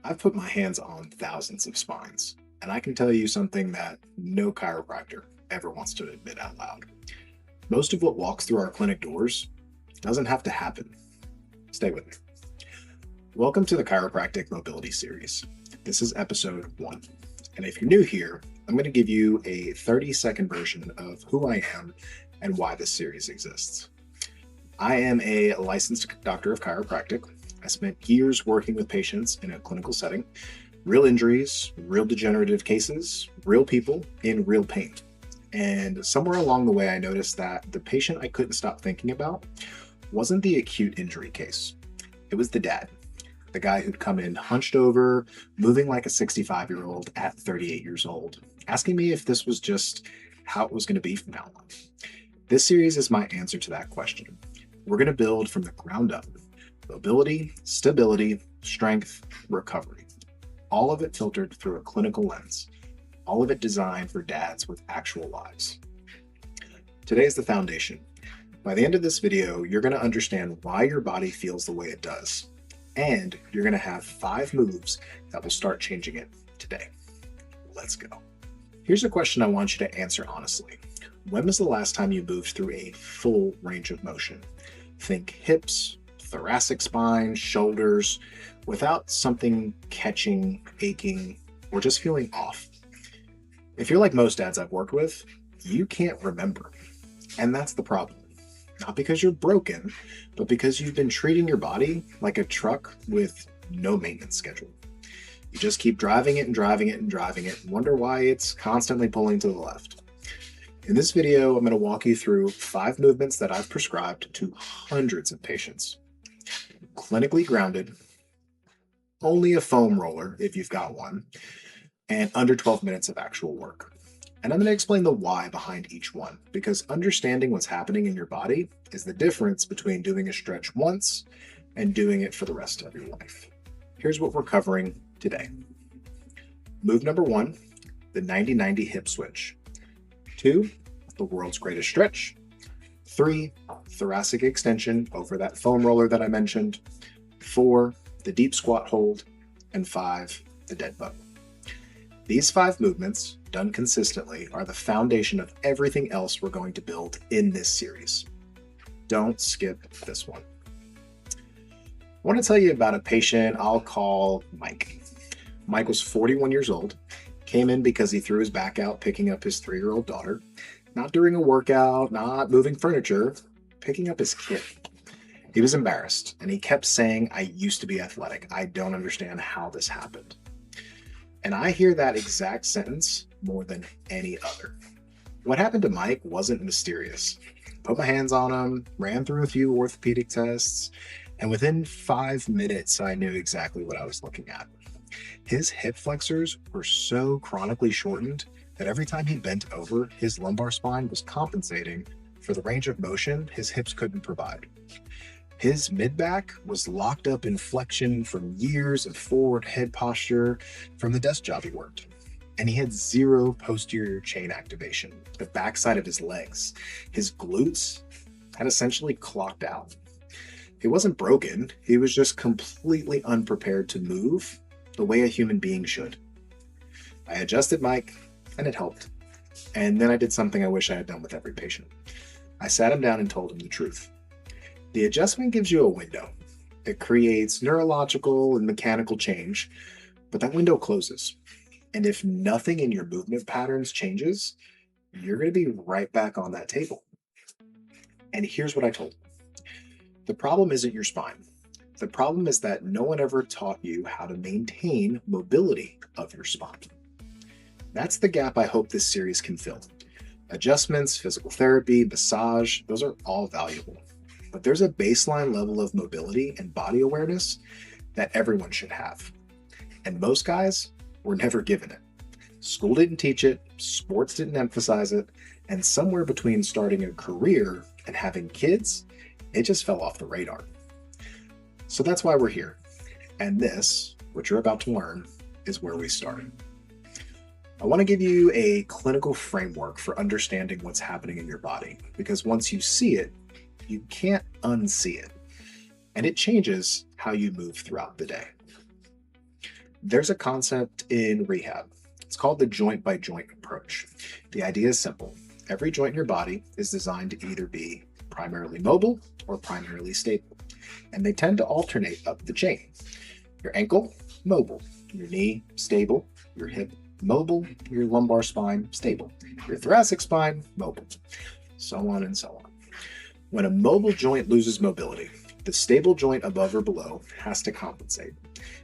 I've put my hands on thousands of spines, and I can tell you something that no chiropractor ever wants to admit out loud. Most of what walks through our clinic doors doesn't have to happen. Stay with me. Welcome to the Chiropractic Mobility Series. This is episode 1. And if you're new here, I'm going to give you a 30-second version of who I am and why this series exists. I am a licensed doctor of chiropractic. I spent years working with patients in a clinical setting, real injuries, real degenerative cases, real people in real pain. And somewhere along the way, I noticed that the patient I couldn't stop thinking about wasn't the acute injury case. It was the dad, the guy who'd come in hunched over, moving like a 65-year-old at 38 years old, asking me if this was just how it was going to be from now on. This series is my answer to that question. We're going to build from the ground up. Mobility, stability, strength, recovery. All of it filtered through a clinical lens. All of it designed for dads with actual lives. Today is the foundation. By the end of this video, you're going to understand why your body feels the way it does. And you're going to have 5 moves that will start changing it today. Let's go. Here's a question I want you to answer honestly. When was the last time you moved through a full range of motion? Think hips, thoracic spine, shoulders, without something catching, aching, or just feeling off. If you're like most dads I've worked with, you can't remember. And that's the problem. Not because you're broken, but because you've been treating your body like a truck with no maintenance schedule. You just keep driving it and driving it and driving it and wonder why it's constantly pulling to the left. In this video, I'm going to walk you through 5 movements that I've prescribed to hundreds of patients. Clinically grounded, only a foam roller if you've got one, and under 12 minutes of actual work. And I'm going to explain the why behind each one, because understanding what's happening in your body is the difference between doing a stretch once and doing it for the rest of your life. Here's what we're covering today. Move number 1, the 90-90 hip switch. 2, the world's greatest stretch. 3, thoracic extension over that foam roller that I mentioned. 4, the deep squat hold. And 5, the dead bug. These 5 movements, done consistently, are the foundation of everything else we're going to build in this series. Don't skip this one. I want to tell you about a patient I'll call Mike. Mike was 41 years old, came in because he threw his back out picking up his 3-year-old daughter, not during a workout, not moving furniture, picking up his kid. He was embarrassed, and he kept saying, "I used to be athletic. I don't understand how this happened." And I hear that exact sentence more than any other. What happened to Mike wasn't mysterious. Put my hands on him, ran through a few orthopedic tests, and within 5 minutes, I knew exactly what I was looking at. His hip flexors were so chronically shortened that every time he bent over, his lumbar spine was compensating for the range of motion his hips couldn't provide. His mid-back was locked up in flexion from years of forward head posture from the desk job he worked. And he had 0 posterior chain activation, the backside of his legs. His glutes had essentially clocked out. He wasn't broken, he was just completely unprepared to move the way a human being should. I adjusted Mike, and it helped. And then I did something I wish I had done with every patient. I sat him down and told him the truth. The adjustment gives you a window. It creates neurological and mechanical change, but that window closes. And if nothing in your movement patterns changes, you're going to be right back on that table. And here's what I told him. The problem isn't your spine. The problem is that no one ever taught you how to maintain mobility of your spine. That's the gap I hope this series can fill. Adjustments, physical therapy, massage, those are all valuable. But there's a baseline level of mobility and body awareness that everyone should have. And most guys were never given it. School didn't teach it, sports didn't emphasize it, and somewhere between starting a career and having kids, it just fell off the radar. So that's why we're here. And this, what you're about to learn, is where we start. I want to give you a clinical framework for understanding what's happening in your body, because once you see it, you can't unsee it, and it changes how you move throughout the day. There's a concept in rehab. It's called the joint by joint approach. The idea is simple. Every joint in your body is designed to either be primarily mobile or primarily stable, and they tend to alternate up the chain. Your ankle, mobile. Your knee, stable. Your hip, mobile. Your lumbar spine, stable. Your thoracic spine, mobile. So on and so on. When a mobile joint loses mobility, the stable joint above or below has to compensate.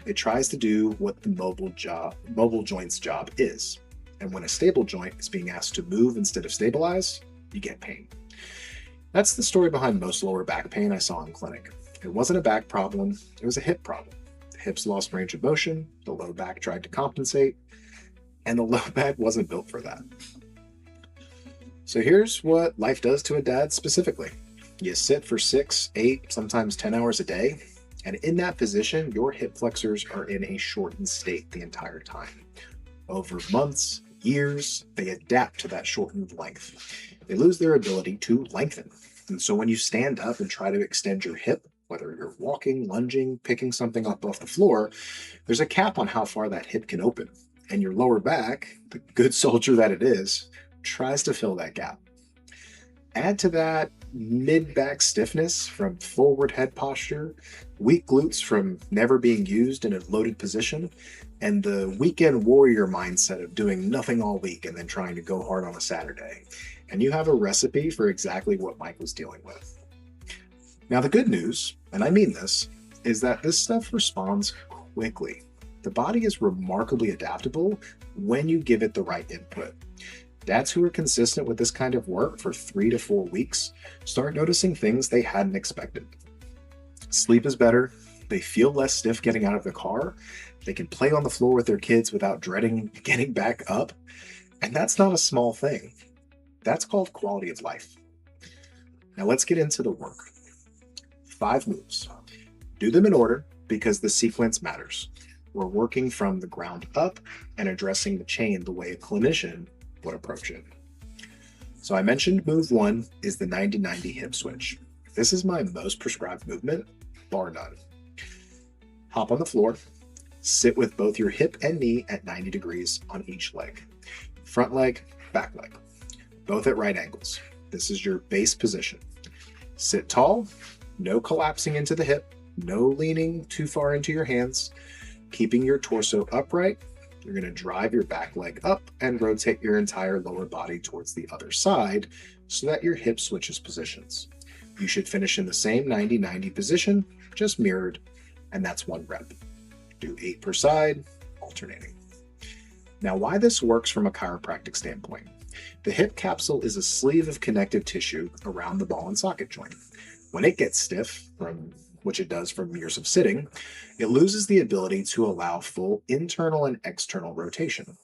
It tries to do what the mobile joint's job is. And when a stable joint is being asked to move instead of stabilize, you get pain. That's the story behind most lower back pain I saw in clinic. It wasn't a back problem, it was a hip problem. The hips lost range of motion, the low back tried to compensate, and the low back wasn't built for that. So here's what life does to a dad specifically. You sit for 6, 8, sometimes 10 hours a day, and in that position, your hip flexors are in a shortened state the entire time. Over months, years, they adapt to that shortened length. They lose their ability to lengthen. And so when you stand up and try to extend your hip, whether you're walking, lunging, picking something up off the floor, there's a cap on how far that hip can open. And your lower back, the good soldier that it is, tries to fill that gap. Add to that mid-back stiffness from forward head posture, weak glutes from never being used in a loaded position, and the weekend warrior mindset of doing nothing all week and then trying to go hard on a Saturday. And you have a recipe for exactly what Mike was dealing with. Now, the good news, and I mean this, is that this stuff responds quickly. The body is remarkably adaptable when you give it the right input. Dads who are consistent with this kind of work for 3 to 4 weeks start noticing things they hadn't expected. Sleep is better, they feel less stiff getting out of the car, they can play on the floor with their kids without dreading getting back up, and that's not a small thing. That's called quality of life. Now let's get into the work. 5 moves. Do them in order because the sequence matters. We're working from the ground up and addressing the chain the way a clinician would approach it. So I mentioned move 1 is the 90-90 hip switch. This is my most prescribed movement, bar none. Hop on the floor, sit with both your hip and knee at 90 degrees on each leg. Front leg, back leg, both at right angles. This is your base position. Sit tall, no collapsing into the hip, no leaning too far into your hands, keeping your torso upright. You're going to drive your back leg up and rotate your entire lower body towards the other side so that your hip switches positions. You should finish in the same 90-90 position, just mirrored, and that's 1 rep. Do 8 per side, alternating. Now, why this works from a chiropractic standpoint. The hip capsule is a sleeve of connective tissue around the ball and socket joint. When it gets stiff, which it does from years of sitting, it loses the ability to allow full internal and external rotation.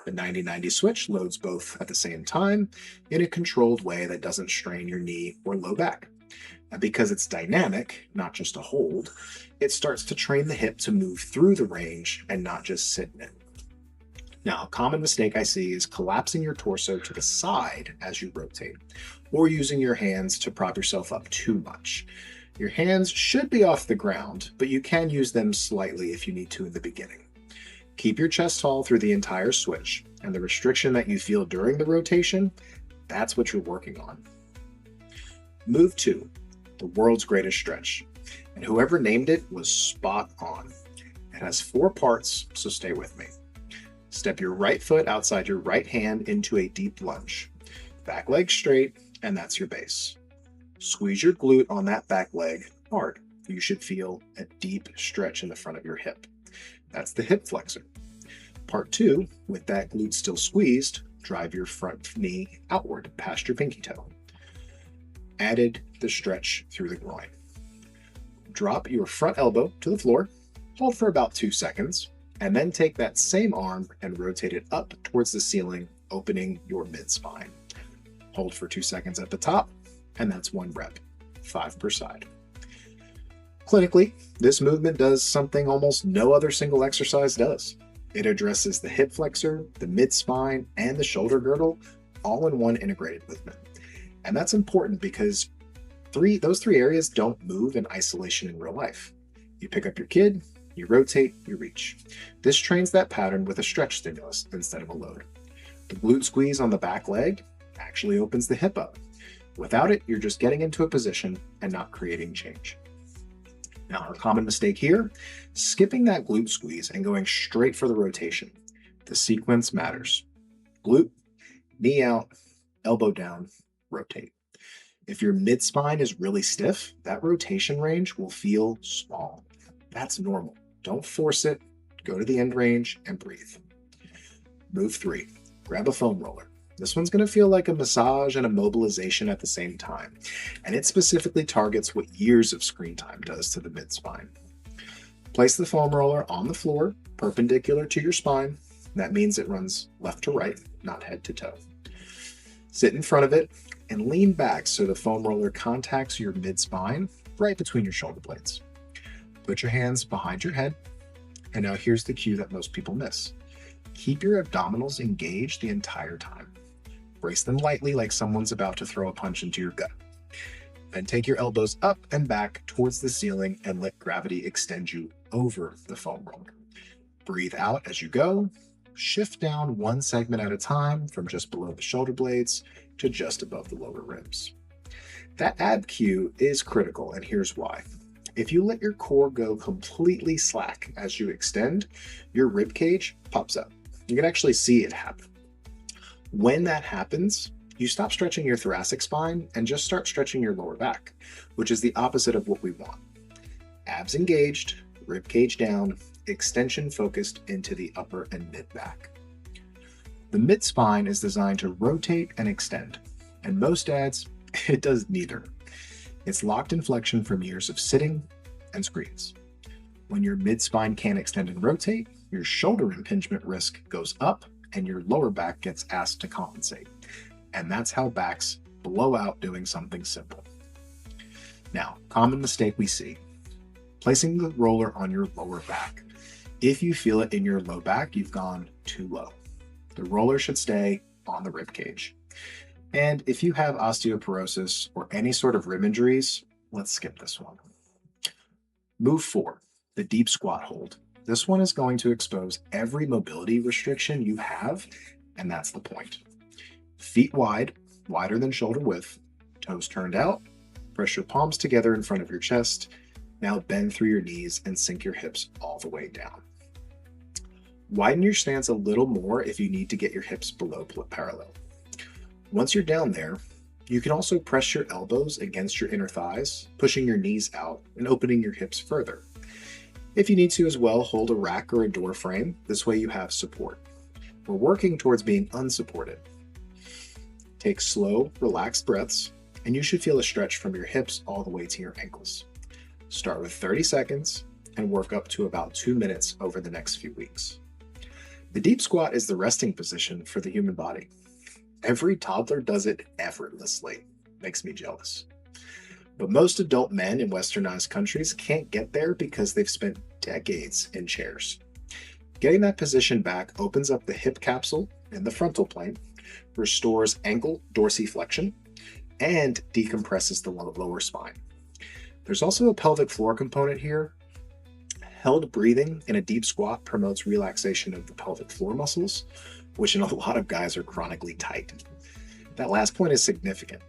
The 90-90 switch loads both at the same time in a controlled way that doesn't strain your knee or low back. And because it's dynamic, not just a hold, it starts to train the hip to move through the range and not just sit in it. Now, a common mistake I see is collapsing your torso to the side as you rotate, or using your hands to prop yourself up too much. Your hands should be off the ground, but you can use them slightly if you need to in the beginning. Keep your chest tall through the entire switch, and the restriction that you feel during the rotation, that's what you're working on. Move 2, the world's greatest stretch, and whoever named it was spot on. It has 4 parts, so stay with me. Step your right foot outside your right hand into a deep lunge. Back leg straight, and that's your base. Squeeze your glute on that back leg hard. You should feel a deep stretch in the front of your hip. That's the hip flexor. Part 2, with that glute still squeezed, drive your front knee outward past your pinky toe. Added the stretch through the groin. Drop your front elbow to the floor, hold for about 2 seconds, and then take that same arm and rotate it up towards the ceiling, opening your mid-spine. Hold for 2 seconds at the top, and that's 1 rep, 5 per side. Clinically, this movement does something almost no other single exercise does. It addresses the hip flexor, the mid-spine, and the shoulder girdle, all in one integrated movement. And that's important because those three areas don't move in isolation in real life. You pick up your kid, You rotate, you reach. This trains that pattern with a stretch stimulus instead of a load. The glute squeeze on the back leg actually opens the hip up. Without it, you're just getting into a position and not creating change. Now, a common mistake here, skipping that glute squeeze and going straight for the rotation. The sequence matters. Glute, knee out, elbow down, rotate. If your mid-spine is really stiff, that rotation range will feel small. That's normal. Don't force it. Go to the end range and breathe. Move 3. Grab a foam roller. This one's going to feel like a massage and a mobilization at the same time, and it specifically targets what years of screen time does to the mid-spine. Place the foam roller on the floor, perpendicular to your spine. That means it runs left to right, not head to toe. Sit in front of it and lean back so the foam roller contacts your mid-spine right between your shoulder blades. Put your hands behind your head, and now here's the cue that most people miss. Keep your abdominals engaged the entire time. Brace them lightly like someone's about to throw a punch into your gut. Then take your elbows up and back towards the ceiling and let gravity extend you over the foam roller. Breathe out as you go. Shift down one segment at a time from just below the shoulder blades to just above the lower ribs. That ab cue is critical, and here's why. If you let your core go completely slack as you extend, your rib cage pops up. You can actually see it happen. When that happens, you stop stretching your thoracic spine and just start stretching your lower back, which is the opposite of what we want. Abs engaged, rib cage down, extension focused into the upper and mid back. The mid spine is designed to rotate and extend, and most dads, it does neither. It's locked in flexion from years of sitting and screens. When your mid spine can't extend and rotate, your shoulder impingement risk goes up and your lower back gets asked to compensate. And that's how backs blow out doing something simple. Now, common mistake we see, placing the roller on your lower back. If you feel it in your low back, you've gone too low. The roller should stay on the rib cage. And if you have osteoporosis or any sort of rib injuries, let's skip this one. Move 4, the deep squat hold. This one is going to expose every mobility restriction you have, and that's the point. Feet wide, wider than shoulder width, toes turned out, press your palms together in front of your chest. Now bend through your knees and sink your hips all the way down. Widen your stance a little more if you need to get your hips below parallel. Once you're down there, you can also press your elbows against your inner thighs, pushing your knees out and opening your hips further. If you need to as well, hold a rack or a door frame. This way you have support. We're working towards being unsupported. Take slow, relaxed breaths, and you should feel a stretch from your hips all the way to your ankles. Start with 30 seconds and work up to about 2 minutes over the next few weeks. The deep squat is the resting position for the human body. Every toddler does it effortlessly. Makes me jealous. But most adult men in westernized countries can't get there because they've spent decades in chairs. Getting that position back opens up the hip capsule in the frontal plane, restores ankle dorsiflexion, and decompresses the lower spine. There's also a pelvic floor component here. Held breathing in a deep squat promotes relaxation of the pelvic floor muscles, which in a lot of guys are chronically tight. That last point is significant.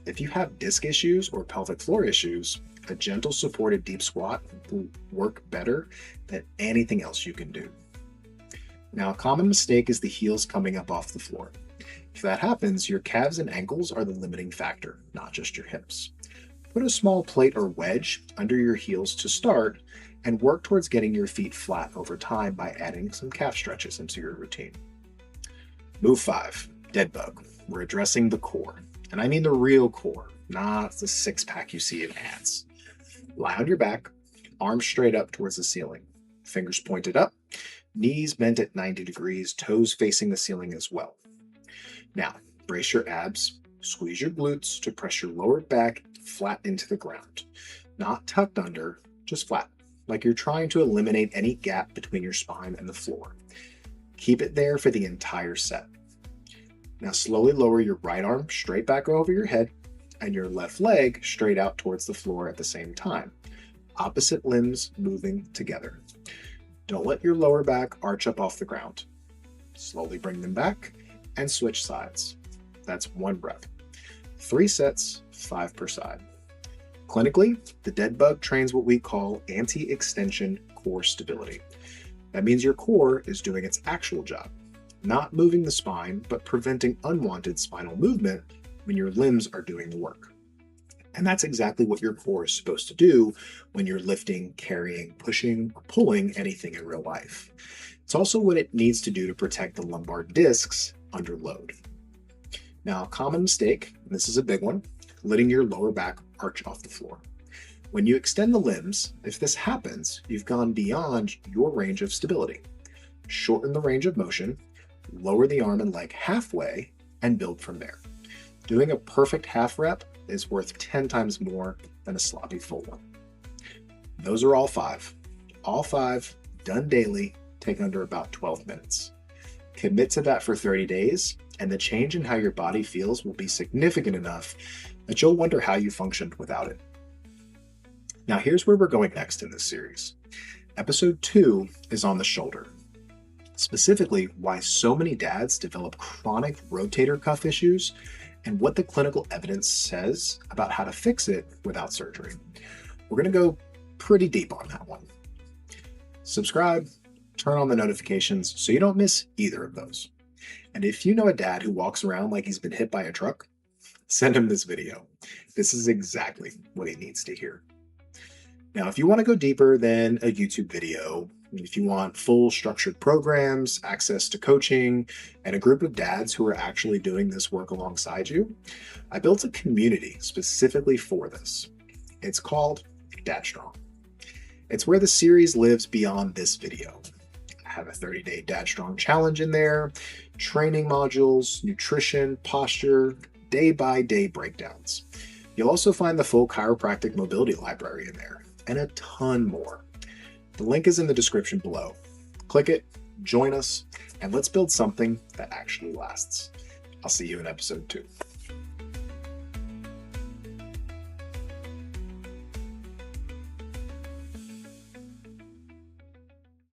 If you have disc issues or pelvic floor issues, a gentle supported deep squat will work better than anything else you can do. Now, a common mistake is the heels coming up off the floor. If that happens, your calves and ankles are the limiting factor, not just your hips. Put a small plate or wedge under your heels to start and work towards getting your feet flat over time by adding some calf stretches into your routine. Move 5, dead bug. We're addressing the core. And I mean the real core, not the six-pack you see in ads. Lie on your back, arms straight up towards the ceiling, fingers pointed up, knees bent at 90 degrees, toes facing the ceiling as well. Now, brace your abs, squeeze your glutes to press your lower back flat into the ground. Not tucked under, just flat, like you're trying to eliminate any gap between your spine and the floor. Keep it there for the entire set. Now slowly lower your right arm straight back over your head and your left leg straight out towards the floor at the same time. opposite limbs moving together. Don't let your lower back arch up off the ground. Slowly bring them back and switch sides. That's 1 rep. 3 sets, 5 per side. Clinically, the dead bug trains what we call anti-extension core stability. That means your core is doing its actual job, not moving the spine, but preventing unwanted spinal movement when your limbs are doing the work. And that's exactly what your core is supposed to do when you're lifting, carrying, pushing, or pulling anything in real life. It's also what it needs to do to protect the lumbar discs under load. Now, a common mistake, and this is a big one, letting your lower back arch off the floor. When you extend the limbs, if this happens, you've gone beyond your range of stability. Shorten the range of motion, lower the arm and leg halfway, and build from there. Doing a perfect half rep is worth 10 times more than a sloppy full one. Those are all 5. All 5, done daily, take under about 12 minutes. Commit to that for 30 days, and the change in how your body feels will be significant enough that you'll wonder how you functioned without it. Now here's where we're going next in this series. Episode 2 is on the shoulder. Specifically, why so many dads develop chronic rotator cuff issues and what the clinical evidence says about how to fix it without surgery. We're going to go pretty deep on that one. Subscribe, turn on the notifications so you don't miss either of those. And if you know a dad who walks around like he's been hit by a truck, send him this video. This is exactly what he needs to hear. Now, if you want to go deeper than a YouTube video, if you want full structured programs, access to coaching, and a group of dads who are actually doing this work alongside you, I built a community specifically for this. It's called Dad Strong. It's where the series lives beyond this video. I have a 30-day Dad Strong challenge in there, training modules, nutrition, posture, day-by-day breakdowns. You'll also find the full chiropractic mobility library in there, and a ton more. The link is in the description below. Click it, join us, and let's build something that actually lasts. I'll see you in episode 2.